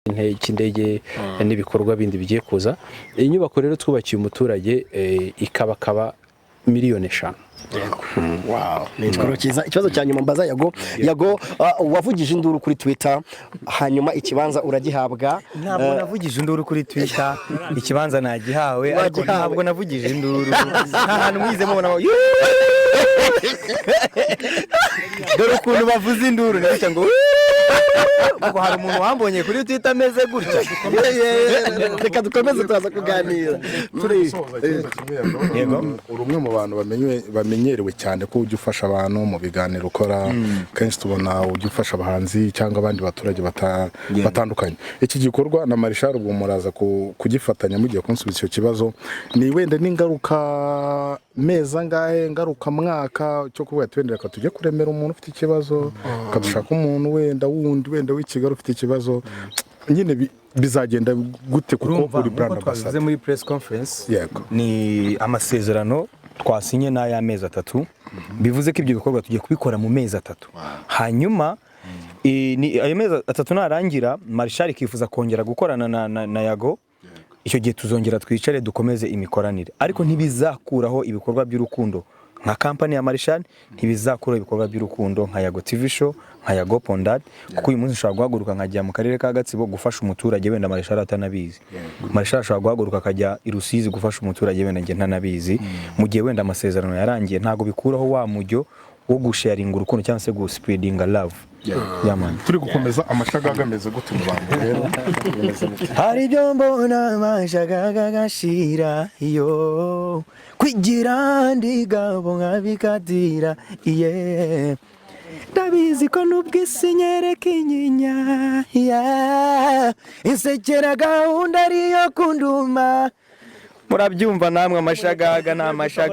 cy'indege n'ibikorwa bindi bigiye kuza. Inyubako rero twubakiye umuturage ikaba miliyoni 5. Wow, ni ikibazo cyiza. Ikibazo cya nyuma mbaza Yago wavugije induru kuri Twitter, hanyuma ikibanza uragihabwa. Ntabwo navugije induru kuri Twitter, ikibanza nagihawe, ariko ntabwo navugije induru. Ahantu mwize mubona dore ukuntu bavuze induru n'icyo ngo kuko hari umuntu wambonye kuri Twitter ameze gutya. Reka dukomeze turaza kuganira. Yego, urumwe mu bantu bamenyerewe cyane ko ujya ufasha abantu mu biganiro ukora, kenshi tubona ujya ufasha abahanzi cyangwa abandi baturage batandukanye. Iki gikorwa na Marshal ubwo muraza kugifatanya mu gihe kunsubiza icyo kibazo, ni wenda n'ingaruka meza ngahe, ngaruka mwaka cyo kuba twendera ka tujye kuremera umuntu ufite ikibazo, kadushaka umuntu wenda w'Ikigali ufite ikibazo, nyine bizagenda gute kuko uri brand ambassador muri press conference. Yego, ni amasezerano twasinye n'ay'amezi 3, bivuze ko ibyo bikorwa tugiye kubikora mu mezi 3. Hanyuma ayo mezi 3 narangira, Marshal kifuza kongera gukorana na Yago. Icyo gihe tuzongera twicare dukomeze imikoranire, ariko ntibizakuraho ibikorwa by'urukundo nka company ya Marshal, ntibizakuraho ibikorwa by'urukundo nka Yago TV show, nka Yago Pondad, kuko uyu munsi ushobora guhaguruka nkajya mu karere ka Gatsibo gufasha umuturage wenda Marshal atanabizi. Marshal ashobora guhaguruka akajya i Rusizi gufasha umuturage wenda nge ntanabizi. Mu gihe wenda amasezerano yarangiye, ntago bikuraho wa mujyo wo gusharinga urukundo cyangwa se spreading love. Yaman, turi gukomeza amashagaga ameze gute mu bantu rero. Hari ibyo mbona amashagaga gashira iyo kwigira ndigabo nkabikatira iye, ndabizi ko nubwisi nyereka inyinya insekera gahunda ariyo kunduma. Murabyumva namwe, amashagaga n'amashaga.